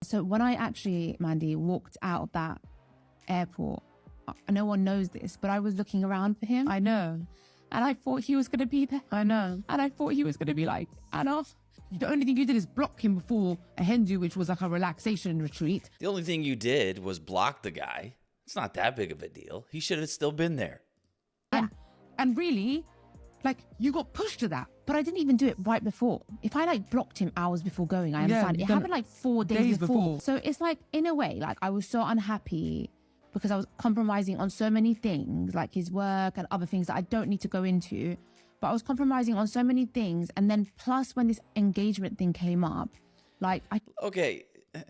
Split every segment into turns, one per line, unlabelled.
So when I actually, Mandy, walked out of that airport, no one knows this, but I was looking around for him.
I know.
And I thought he was going to be there.
I know.
And I thought he was going to be like, Anna, the only thing you did is block him before a Hindu, which was like a relaxation retreat.
The only thing you did was block the guy. It's not that big of a deal. He should have still been there.
And really, like, you got pushed to that. But I didn't even do it right before. If I like blocked him hours before going, I understand. It happened like 4 days before. So it's like, in a way, like I was so unhappy because I was compromising on so many things, like his work and other things that I don't need to go into. But I was compromising on so many things. And then plus when this engagement thing came up, like
Okay,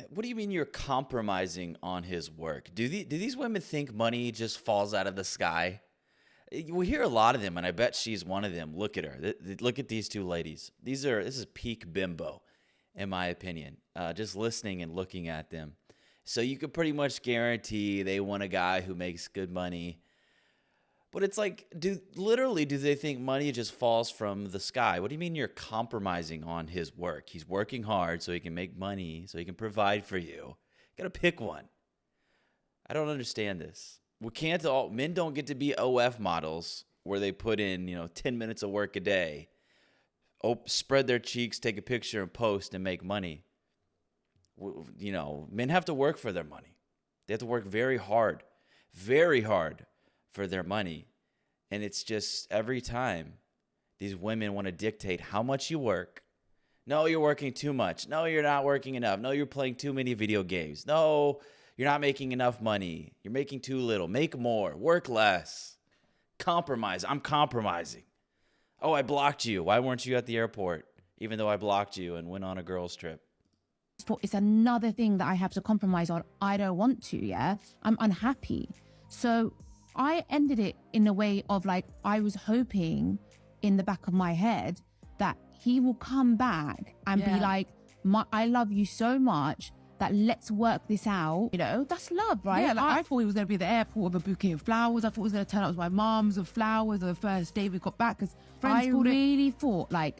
what do you mean you're compromising on his work? Do these women think money just falls out of the sky? We hear a lot of them, and I bet she's one of them. Look at her. Look at these two ladies. This is peak bimbo, in my opinion. Just listening and looking at them. So you could pretty much guarantee they want a guy who makes good money. But it's like, do they think money just falls from the sky? What do you mean you're compromising on his work? He's working hard so he can make money, so he can provide for you. You gotta pick one. I don't understand this. Men don't get to be OF models where they put in, 10 minutes of work a day, spread their cheeks, take a picture and post and make money. Men have to work for their money. They have to work very hard for their money. And it's just every time these women want to dictate how much you work. No, you're working too much. No, you're not working enough. No, you're playing too many video games. No, you're not making enough money. You're making too little. Make more. Work less. Compromise. I'm compromising. Oh, I blocked you. Why weren't you at the airport? Even though I blocked you and went on a girls' trip.
It's another thing that I have to compromise on. I don't want to, yeah? I'm unhappy. So I ended it in a way of like, I was hoping in the back of my head that he will come back and be like, I love you so much that let's work this out. That's love, right?
Yeah, I thought he was going to be at the airport with a bouquet of flowers. I thought he was going to turn up with my mom's with flowers on the first day we got back. Because friends
I really thought like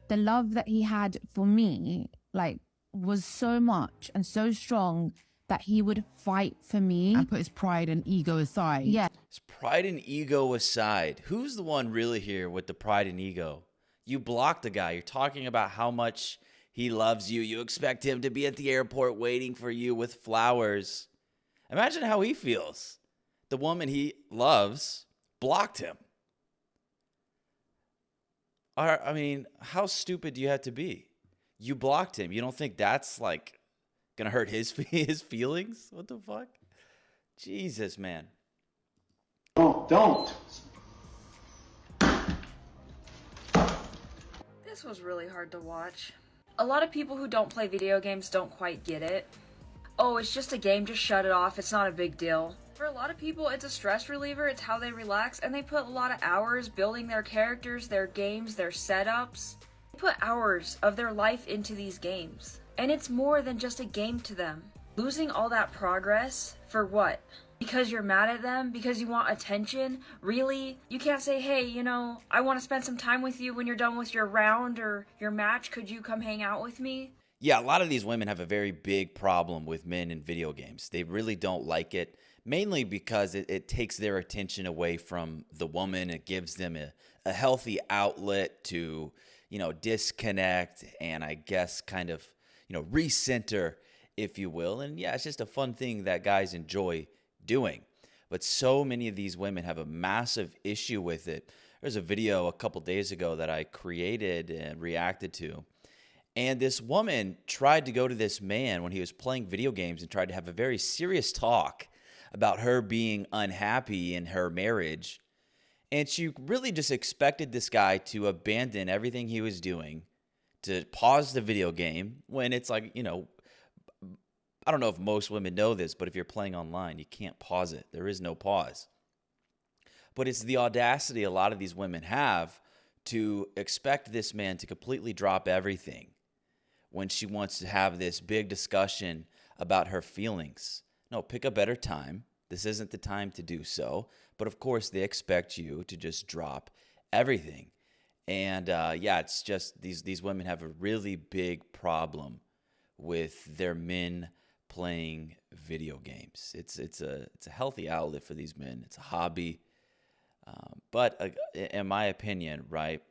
the love that he had for me, like, was so much and so strong that he would fight for me.
And put his pride and ego aside.
Yeah.
His pride and ego aside. Who's the one really here with the pride and ego? You blocked the guy. You're talking about how much he loves you. You expect him to be at the airport waiting for you with flowers. Imagine how he feels. The woman he loves blocked him. I mean, how stupid do you have to be? You blocked him. You don't think that's like gonna hurt his feelings? What the fuck? Jesus, man.
Don't.
This was really hard to watch. A lot of people who don't play video games don't quite get it. Oh, it's just a game, just shut it off, it's not a big deal. For a lot of people, it's a stress reliever, it's how they relax, and they put a lot of hours building their characters, their games, their setups. They put hours of their life into these games. And it's more than just a game to them. Losing all that progress, for what? Because you're mad at them? Because you want attention? Really? You can't say, hey, I want to spend some time with you when you're done with your round or your match. Could you come hang out with me?
Yeah, a lot of these women have a very big problem with men in video games. They really don't like it, mainly because it takes their attention away from the woman. It gives them a healthy outlet to, disconnect and I guess kind of, recenter, if you will. And yeah, it's just a fun thing that guys enjoy doing. But so many of these women have a massive issue with it. There's a video a couple days ago that I created and reacted to. And this woman tried to go to this man when he was playing video games and tried to have a very serious talk about her being unhappy in her marriage. And she really just expected this guy to abandon everything he was doing, to pause the video game when it's like, I don't know if most women know this, but if you're playing online, you can't pause it. There is no pause. But it's the audacity a lot of these women have to expect this man to completely drop everything when she wants to have this big discussion about her feelings. No, pick a better time. This isn't the time to do so. But of course, they expect you to just drop everything. And it's just these women have a really big problem with their men playing video games. It's a healthy outlet for these men. It's a hobby. But in my opinion, right,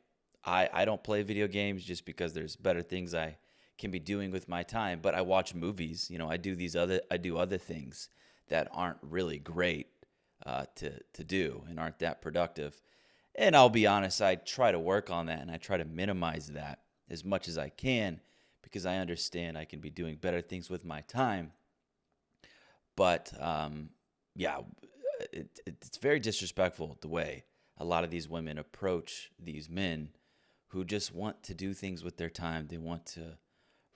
I don't play video games just because there's better things I can be doing with my time. But I watch movies. You know, I do other things that aren't really great to do and aren't that productive. And I'll be honest, I try to work on that and I try to minimize that as much as I can because I understand I can be doing better things with my time. But yeah, it's very disrespectful the way a lot of these women approach these men who just want to do things with their time. They want to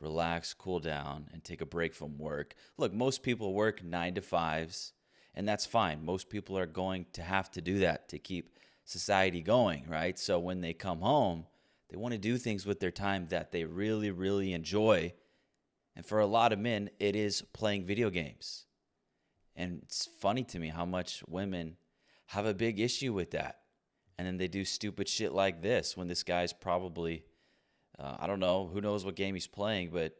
relax, cool down, and take a break from work. Look, most people work 9 to 5s, and that's fine. Most people are going to have to do that to keep society going, right? So when they come home, they want to do things with their time that they really, really enjoy. And for a lot of men, it is playing video games. And it's funny to me how much women have a big issue with that. And then they do stupid shit like this when this guy's probably, I don't know, who knows what game he's playing, but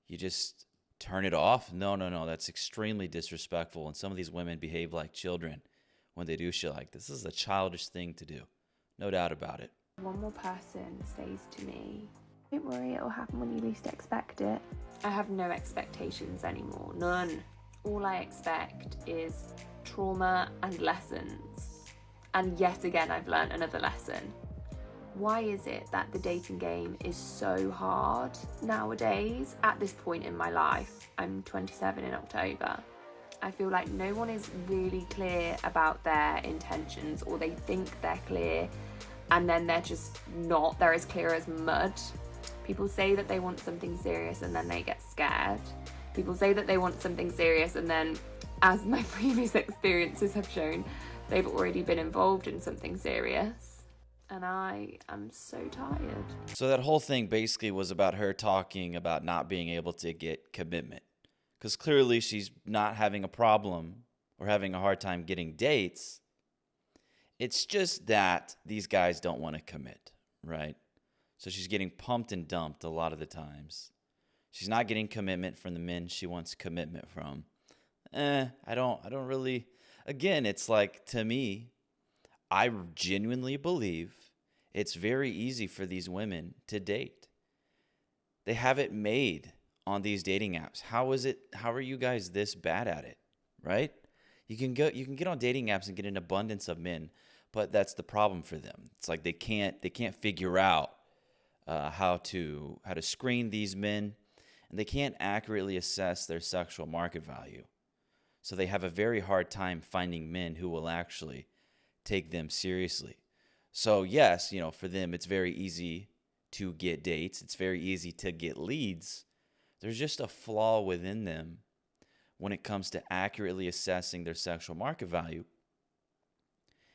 you just turn it off. No, that's extremely disrespectful. And some of these women behave like children when they do shit like this. This is a childish thing to do. No doubt about it.
One more person says to me, don't worry, it'll happen when you least expect it. I have no expectations anymore, none. All I expect is trauma and lessons. And yet again, I've learned another lesson. Why is it that the dating game is so hard nowadays at this point in my life? I'm 27 in October. I feel like no one is really clear about their intentions, or they think they're clear and then they're just not. They're as clear as mud. People say that they want something serious and then they get scared. People say that they want something serious and then, as my previous experiences have shown, they've already been involved in something serious. And I am so tired.
So that whole thing basically was about her talking about not being able to get commitment. Because clearly she's not having a problem or having a hard time getting dates. It's just that these guys don't want to commit, right? So she's getting pumped and dumped a lot of the times. She's not getting commitment from the men she wants commitment from. I don't really. Again, it's like, to me, I genuinely believe it's very easy for these women to date. They have it made on these dating apps. How are you guys this bad at it, right? You can get on dating apps and get an abundance of men, but that's the problem for them. It's like they can't figure out how to screen these men, and they can't accurately assess their sexual market value. So they have a very hard time finding men who will actually take them seriously. So yes, for them, it's very easy to get dates. It's very easy to get leads. There's just a flaw within them when it comes to accurately assessing their sexual market value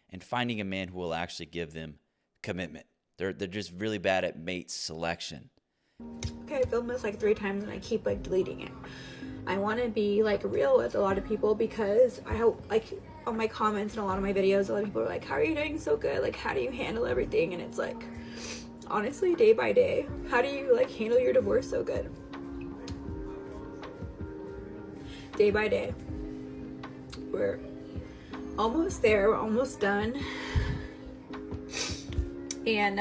and finding a man who will actually give them commitment. They're just really bad at mate selection.
Okay, I filmed this like 3 times and I keep like deleting it. I want to be like real with a lot of people because I hope, like, on my comments and a lot of my videos, a lot of people are like, how are you doing so good? Like, how do you handle everything? And it's like, honestly, day by day, how do you like handle your divorce so good? Day by day. We're almost there. We're almost done. And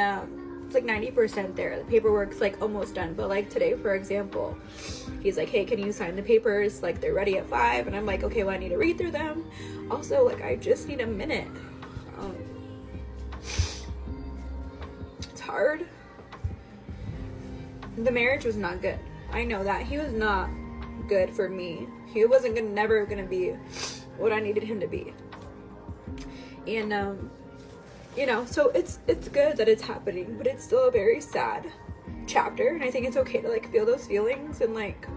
it's like 90% there. The paperwork's like almost done. But like today, for example, he's like, hey, can you sign the papers? Like, they're ready at 5. And I'm like, okay, well, I need to read through them. Also, like, I just need a minute. It's hard. The marriage was not good. I know that. He was not good for me. He wasn't never gonna be what I needed him to be. And so it's good that it's happening, but it's still a very sad chapter, and I think it's okay to like feel those feelings and like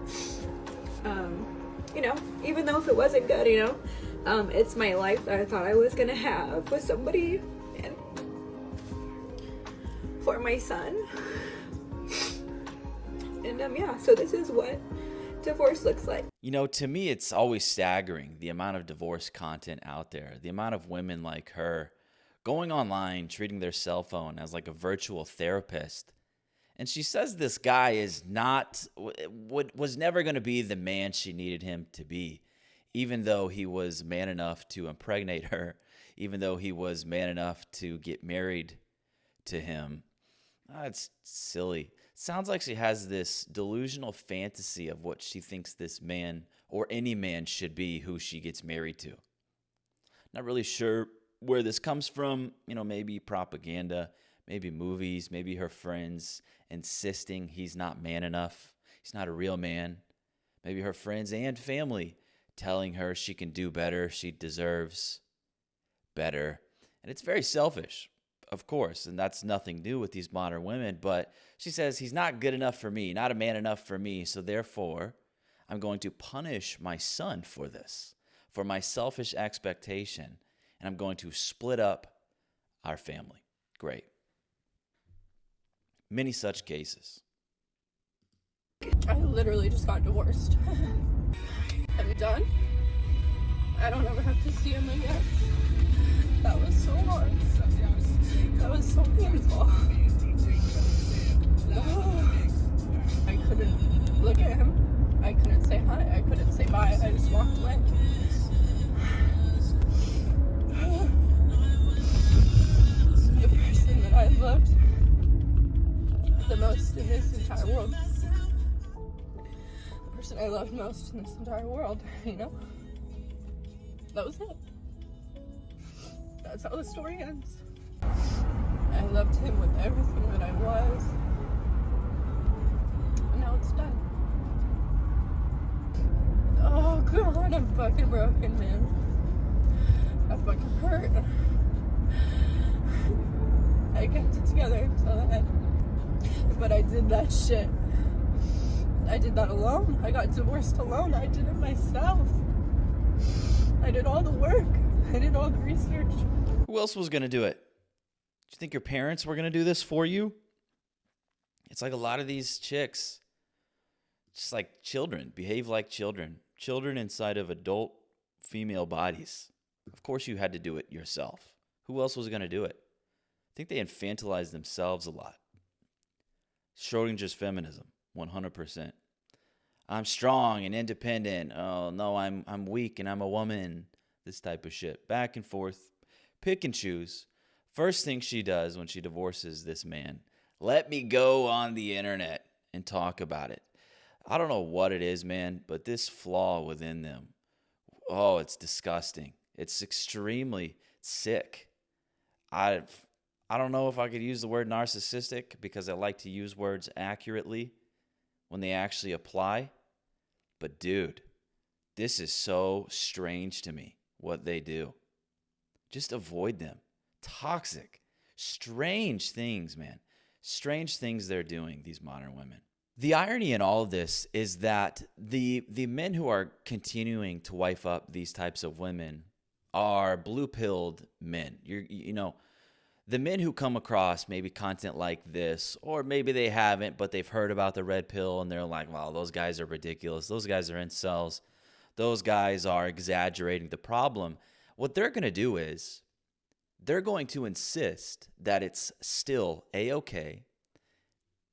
even though if it wasn't good, it's my life that I thought I was gonna have with somebody and for my son. And so this is what divorce looks like.
To me, it's always staggering the amount of divorce content out there, the amount of women like her going online, treating their cell phone as like a virtual therapist And she says this guy is not, was never going to be the man she needed him to be, even though he was man enough to impregnate her, even though he was man enough to get married to him. It's silly. Sounds like she has this delusional fantasy of what she thinks this man or any man should be who she gets married to. Not really sure where this comes from. Maybe propaganda, maybe movies, maybe her friends insisting he's not man enough. He's not a real man. Maybe her friends and family telling her she can do better, she deserves better. And it's very selfish, of course, and that's nothing new with these modern women, but she says he's not good enough for me, not a man enough for me, so therefore I'm going to punish my son for this, for my selfish expectation, and I'm going to split up our family. Great. Many such cases.
I literally just got divorced. I'm done. I don't ever have to see him again. That was so hard. That was so painful. I couldn't look at him. I couldn't say hi. I couldn't say bye. I just walked away. The person that I loved the most in this entire world. The person I loved most in this entire world, That was it. That's how the story ends. I loved him with everything that I was. And now it's done. Oh God, I'm fucking broken, man. I fucking hurt. I kept it together until then. But I did that shit. I did that alone. I got divorced alone. I did it myself. I did all the work. I did all the research.
Who else was going to do it? Do you think your parents were going to do this for you? It's like a lot of these chicks, just like children, behave like children. Children inside of adult female bodies. Of course you had to do it yourself. Who else was going to do it? I think they infantilized themselves a lot. Schrodinger's feminism, 100%. I'm strong and independent. Oh, no, I'm weak and I'm a woman. This type of shit. Back and forth. Pick and choose. First thing she does when she divorces this man, let me go on the internet and talk about it. I don't know what it is, man, but this flaw within them, oh, it's disgusting. It's extremely sick. I don't know if I could use the word narcissistic because I like to use words accurately when they actually apply. But dude, this is so strange to me, what they do. Just avoid them. Toxic. Strange things, man. Strange things they're doing, these modern women. The irony in all of this is that the men who are continuing to wife up these types of women are blue-pilled men. The men who come across maybe content like this, or maybe they haven't, but they've heard about the red pill and they're like, wow, those guys are ridiculous. Those guys are incels. Those guys are exaggerating the problem. What they're going to do is they're going to insist that it's still A-okay,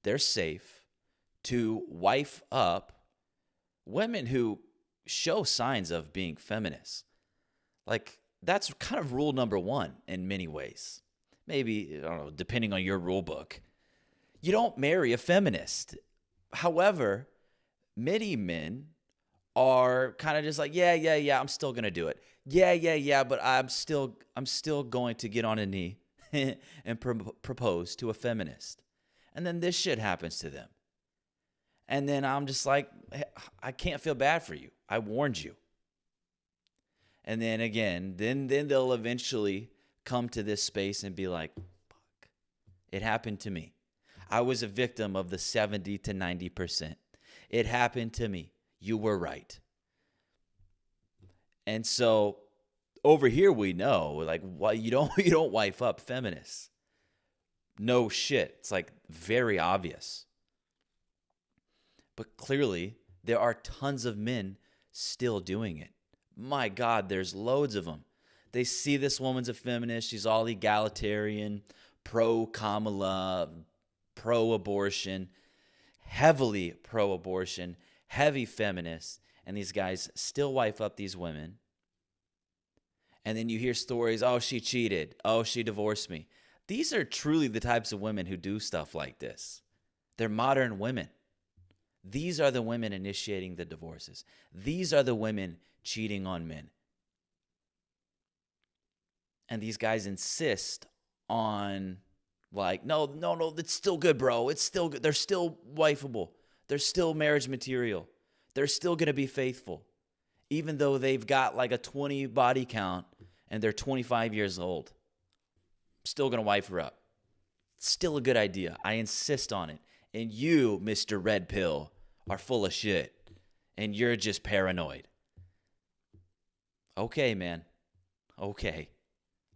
they're safe, to wife up women who show signs of being feminists. Like, that's kind of rule number one in many ways. Maybe, I don't know, depending on your rule book. You don't marry a feminist. However, many men are kind of just like, yeah, I'm still going to do it. Yeah, but I'm still going to get on a knee and propose to a feminist. And then this shit happens to them. And then I'm just like, hey, I can't feel bad for you. I warned you. And then again, then they'll eventually come to this space and be like, fuck, it happened to me. I was a victim of the 70 to 90%. It happened to me. You were right. And so over here we know, like, why you don't wife up feminists. No shit. It's like very obvious. But clearly, there are tons of men still doing it. My God, there's loads of them. They see this woman's a feminist. She's all egalitarian, pro-Kamala, pro-abortion, heavily pro-abortion, heavy feminists, and these guys still wife up these women. And then you hear stories, oh, she cheated. Oh, she divorced me. These are truly the types of women who do stuff like this. They're modern women. These are the women initiating the divorces. These are the women cheating on men. And these guys insist on, like, no, it's still good, bro. It's still good. They're still wifeable. They're still marriage material. They're still going to be faithful, even though they've got like a 20 body count and they're 25 years old. Still going to wife her up. Still a good idea. I insist on it. And you, Mr. Red Pill, are full of shit. And you're just paranoid. Okay, man. Okay.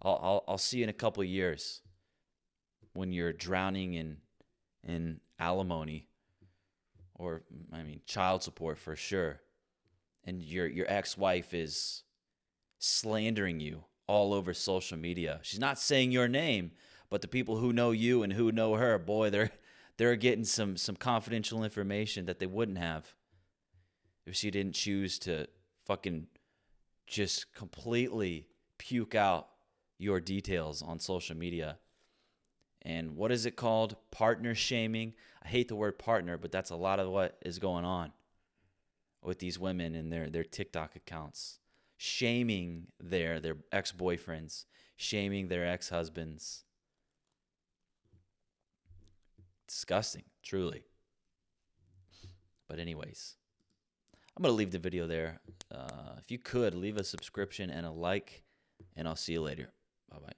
I'll see you in a couple of years when you're drowning in alimony, or child support for sure, and your ex-wife is slandering you all over social media. She's not saying your name, but the people who know you and who know her, boy, they're getting some confidential information that they wouldn't have if she didn't choose to fucking just completely puke out your details on social media. And what is it called? Partner shaming. I hate the word partner, but that's a lot of what is going on with these women and their TikTok accounts. Shaming their ex-boyfriends, shaming their ex-husbands. Disgusting, truly. But anyways, I'm going to leave the video there. If you could, leave a subscription and a like, and I'll see you later. Bye-bye.